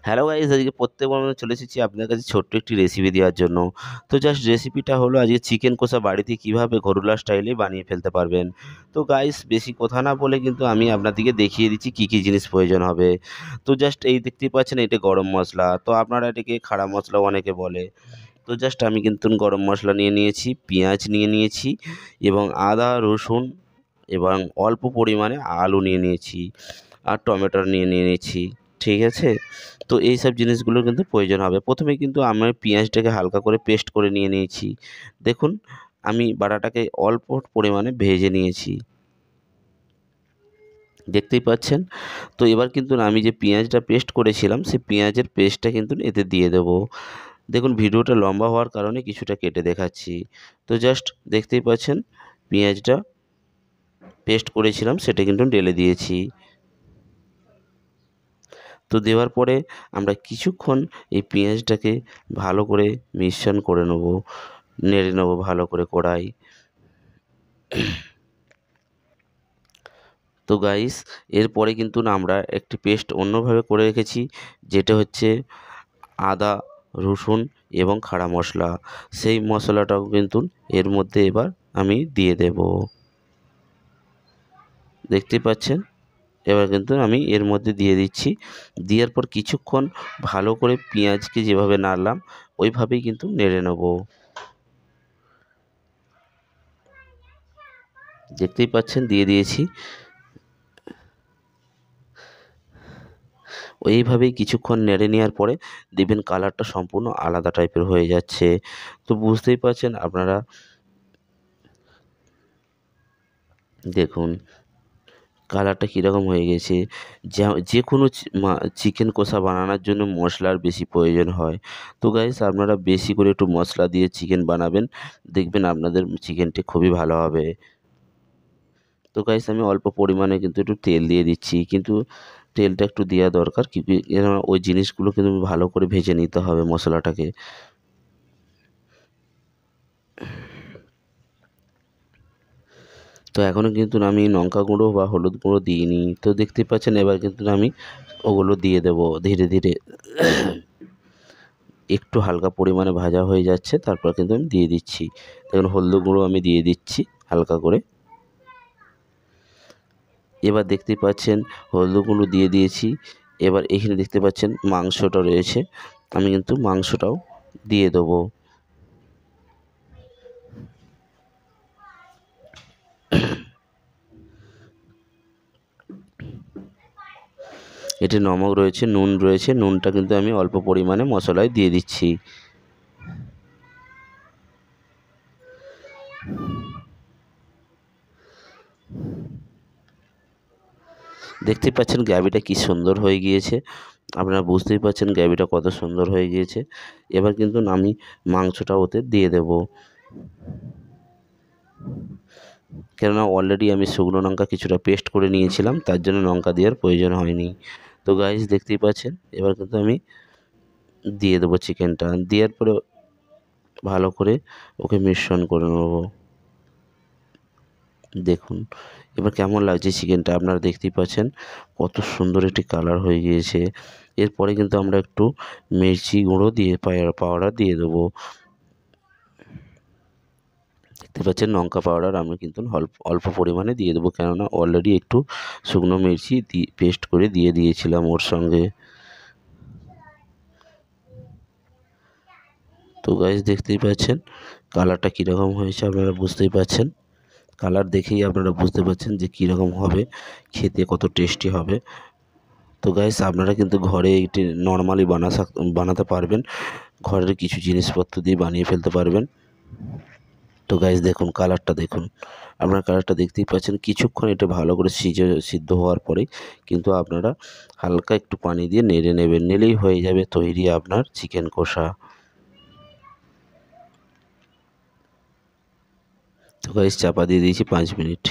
Hello guys, আজকে প্রত্যেকবার মতো চলে এসেছি আপনার কাছে ছোট্ট একটি রেসিপি দেওয়ার জন্য। তো জাস্ট রেসিপিটা হলো আজকে চিকেন কষা বাড়িতে কীভাবে ঘরোয়া স্টাইলে বানিয়ে ফেলতে পারবেন। তো গাইস, বেশি কথা না বলে কিন্তু আমি আপনাদেরকে দেখিয়ে দিচ্ছি কী কী জিনিস প্রয়োজন হবে। তো জাস্ট এই দেখতেই পাচ্ছেন, এটা গরম মশলা, তো আপনারা এটাকে খাড়া মশলাও অনেকে বলে। তো জাস্ট আমি কিন্তু গরম মশলা নিয়ে নিয়েছি, পেঁয়াজ নিয়ে নিয়েছি এবং আদা রসুন এবং অল্প পরিমাণে আলু নিয়ে নিয়েছি আর টমেটো নিয়ে নিয়েছি। ঠিক আছে? তো এই সব জিনিসগুলোর কিন্তু প্রয়োজন হবে। প্রথমে কিন্তু আমি পেঁয়াজটাকে হালকা করে পেস্ট করে নিয়ে নিয়েছি। দেখুন, আমি বাটাটাকে অল্প পরিমাণে ভেজে নিয়েছি। দেখতেই পাচ্ছেন। তো এবার কিন্তু আমি যে পেঁয়াজটা পেস্ট করেছিলাম, সেই পেঁয়াজের পেস্টটা কিন্তু এতে দিয়ে দেবো। দেখুন, ভিডিওটা লম্বা হওয়ার কারণে কিছুটা কেটে দেখাচ্ছি। তো জাস্ট দেখতেই পাচ্ছেন, পেঁয়াজটা পেস্ট করেছিলাম সেটা কিন্তু ঢেলে দিয়েছি। তো দেওয়ার পরে আমরা কিছুক্ষণ এই পেঁয়াজটাকে ভালো করে মিশ্রণ করে নেব, নেড়ে নেব ভালো করে কড়াই। তো গাইস, এরপরে কিন্তু আমরা একটি পেস্ট অন্যভাবে করে রেখেছি, যেটা হচ্ছে আদা রসুন এবং খাড়া মশলা। সেই মশলাটাও কিন্তু এর মধ্যে এবার আমি দিয়ে দেব। দেখতে পাচ্ছেন, এবার কিন্তু আমি এর মধ্যে দিয়ে দিচ্ছি। দেওয়ার পর কিছুক্ষণ ভালো করে পেঁয়াজকে যেভাবে নাড়লাম ওইভাবেই কিন্তু নেড়ে নেব। দেখতেই পাচ্ছেন, দিয়ে দিয়েছি। এইভাবেই কিছুক্ষণ নেড়ে নেওয়ার পরে দেখবেন কালারটা সম্পূর্ণ আলাদা টাইপের হয়ে যাচ্ছে। তো বুঝতেই পারছেন আপনারা। দেখুন কালারটা কীরকম হয়ে গেছে। যে কোনো চিকেন কষা বানানোর জন্য মশলার বেশি প্রয়োজন হয়। তো গাইস, আপনারা বেশি করে একটু মশলা দিয়ে চিকেন বানাবেন, দেখবেন আপনাদের চিকেনটি খুবই ভালো হবে। তো গাইস, আমি অল্প পরিমাণে কিন্তু একটু তেল দিয়ে দিচ্ছি, কিন্তু তেলটা একটু দেওয়া দরকার, কেননা ওই জিনিসগুলো কিন্তু ভালো করে ভেজে নিতে হবে মশলাটাকে। তো এখনও কিন্তু আমি লঙ্কা গুঁড়ো বা হলুদ গুঁড়ো দিইনি। তো দেখতেই পাচ্ছেন, এবার কিন্তু আমি ওগুলো দিয়ে দেবো ধীরে ধীরে। একটু হালকা পরিমাণে ভাজা হয়ে যাচ্ছে, তারপর কিন্তু আমি দিয়ে দিচ্ছি। দেখুন, হলুদ গুঁড়ো আমি দিয়ে দিচ্ছি হালকা করে। এবার দেখতেই পাচ্ছেন হলুদ গুঁড়ো দিয়ে দিয়েছি। এবার এখানে দেখতে পাচ্ছেন মাংসটা রয়েছে, আমি কিন্তু মাংসটাও দিয়ে দেবো। এতে নমক রয়েছে, নুন রয়েছে, নুনটা কিন্তু আমি অল্প পরিমাণে মশলায় দিয়ে দিচ্ছি। দেখতেই পাচ্ছেন গ্রেভিটা কি সুন্দর হয়ে গিয়েছে। আপনারা বুঝতেই পারছেন গ্রেভিটা কত সুন্দর হয়ে গিয়েছে। এবার কিন্তু আমি মাংসটা ওতে দিয়ে দেব, কেননা অলরেডি আমি শুকনো লঙ্কা কিছুটা পেস্ট করে নিয়েছিলাম, তার জন্য লঙ্কা দেওয়ার প্রয়োজন হয়নি। তো গাইস, দেখতেই পাচ্ছেন এবার কিন্তু আমি দিয়ে দেবো চিকেনটা। দেওয়ার পরে ভালো করে ওকে মিশ্রণ করে নেব। দেখুন এবার কেমন লাগছে চিকেনটা, আপনারা দেখতেই পাচ্ছেন কত সুন্দর একটি কালার হয়ে গিয়েছে। এরপরে কিন্তু আমরা একটু মির্চি গুঁড়ো দিয়ে পাউডার দিয়ে দেবো। দেখতে পাচ্ছেন লঙ্কা পাউডার আমি কিন্তু অল্প অল্প পরিমাণে দিয়ে দেবো, কেননা অলরেডি একটু শুকনো মির্চি পেস্ট করে দিয়ে দিয়েছিলাম ওর সঙ্গে। তো গাইস, দেখতেই পাচ্ছেন কালারটা কীরকম হয়েছে, আপনারা বুঝতেই পাচ্ছেন। কালার দেখেই আপনারা বুঝতে পারছেন যে কীরকম হবে, খেতে কত টেস্টি হবে। তো গাইস, আপনারা কিন্তু ঘরে এটি নর্মালি বানাতে পারবেন, ঘরের কিছু জিনিসপত্র দিয়ে বানিয়ে ফেলতে পারবেন। তো গাইস, দেখুন কালারটা দেখুন, আপনারা কালারটা দেখতেই পাচ্ছেন। কিছুক্ষণ এটা ভালো করে সিদ্ধ হওয়ার পরেই কিন্তু আপনারা হালকা একটু পানি দিয়ে নেড়ে নেবেন, নিলেই হয়ে যাবে তৈরি আপনার চিকেন কষা। তো গাইস, চাপা দিয়ে দিয়েছি 5 মিনিট।